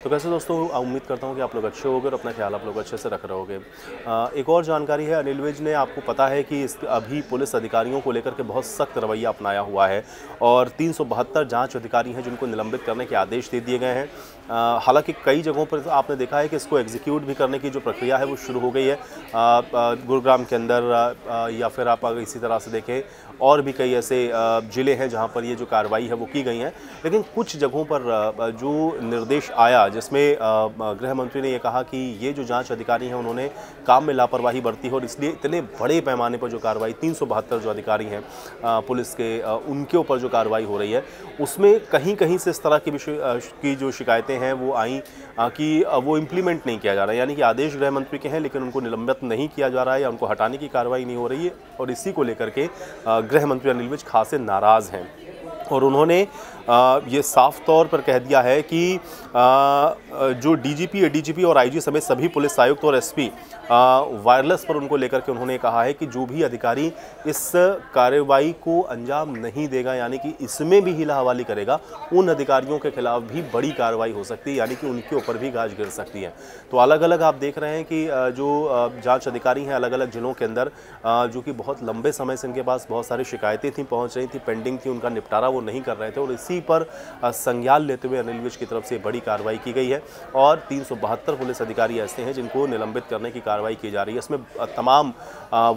तो कैसे दोस्तों, उम्मीद करता हूँ कि आप लोग अच्छे होंगे और अपना ख्याल आप लोग अच्छे से रख रहे होंगे। एक और जानकारी है, अनिल विज ने, आपको पता है कि अभी पुलिस अधिकारियों को लेकर के बहुत सख्त रवैया अपनाया हुआ है और 372 जांच अधिकारी हैं जिनको निलंबित करने के आदेश दे दिए गए हैं। हालांकि कई जगहों पर आपने देखा है कि इसको एग्जीक्यूट भी करने की जो प्रक्रिया है वो शुरू हो गई है। गुरुग्राम के अंदर या फिर आप अगर इसी तरह से देखें और भी कई ऐसे ज़िले हैं जहां पर ये जो कार्रवाई है वो की गई है। लेकिन कुछ जगहों पर जो निर्देश आया जिसमें गृह मंत्री ने ये कहा कि ये जो जांच अधिकारी हैं उन्होंने काम में लापरवाही बरती है और इसलिए इतने बड़े पैमाने पर जो कार्रवाई 372 जो अधिकारी हैं पुलिस के उनके ऊपर जो कार्रवाई हो रही है उसमें कहीं कहीं से इस तरह की जो शिकायतें हैं वो आई कि वो इम्प्लीमेंट नहीं किया जा रहा है, यानी कि आदेश गृह मंत्री के हैं लेकिन उनको निलंबित नहीं किया जा रहा है या उनको हटाने की कार्रवाई नहीं हो रही है। और इसी को लेकर के गृह मंत्री अनिल विज खासे नाराज़ हैं और उन्होंने ये साफ तौर पर कह दिया है कि जो डीजीपी, एडीजीपी और आईजी समेत सभी पुलिस आयुक्त और एसपी वायरलेस पर उनको लेकर के उन्होंने कहा है कि जो भी अधिकारी इस कार्रवाई को अंजाम नहीं देगा, यानी कि इसमें भी हिला हवाली करेगा, उन अधिकारियों के खिलाफ भी बड़ी कार्रवाई हो सकती है, यानी कि उनके ऊपर भी गाज गिर सकती है। तो अलग अलग आप देख रहे हैं कि जो जाँच अधिकारी हैं अलग अलग जिलों के अंदर जो कि बहुत लंबे समय से इनके पास बहुत सारी शिकायतें थी, पहुँच रही थी, पेंडिंग थी, उनका निपटारा वो नहीं कर रहे थे और इसी पर संज्ञान लेते हुए अनिल विज की तरफ से बड़ी कार्रवाई की गई है और 372 पुलिस अधिकारी ऐसे हैं जिनको निलंबित करने की कार्रवाई की जा रही है। इसमें तमाम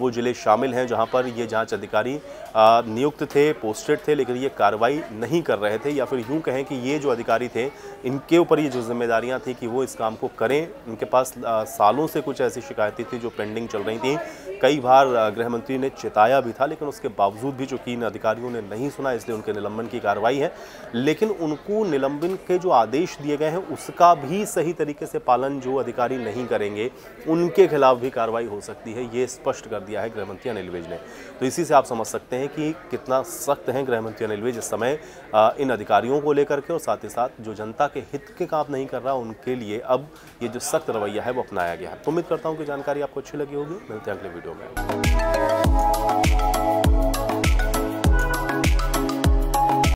वो जिले शामिल हैं जहां पर ये जांच अधिकारी नियुक्त थे, पोस्टेड थे, लेकिन ये कार्रवाई नहीं कर रहे थे, या फिर यूं कहें कि ये जो अधिकारी थे इनके ऊपर ये जो जिम्मेदारियां थी कि वो इस काम को करें। इनके पास सालों से कुछ ऐसी शिकायतें थी जो पेंडिंग चल रही थी। कई बार गृह मंत्री ने चिताया भी था लेकिन उसके बावजूद भी चूंकि इन अधिकारियों ने नहीं सुना इसलिए उनके निलंबन की कार्रवाई है। लेकिन उनको निलंबन के जो आदेश दिए गए हैं उसका भी सही तरीके से पालन जो अधिकारी नहीं करेंगे उनके खिलाफ भी कार्रवाई हो सकती है, ये स्पष्ट कर दिया है गृह मंत्री अनिल विज ने। तो इसी से आप समझ सकते हैं कि कितना सख्त हैं गृह मंत्री अनिल विज इस समय इन अधिकारियों को लेकर के और साथ ही साथ जो जनता के हित के काम नहीं कर रहा उनके लिए अब ये जो सख्त रवैया है वो अपनाया गया है। तो उम्मीद करता हूँ कि जानकारी आपको अच्छी लगी होगी। मिलते हैं अगले वीडियो में।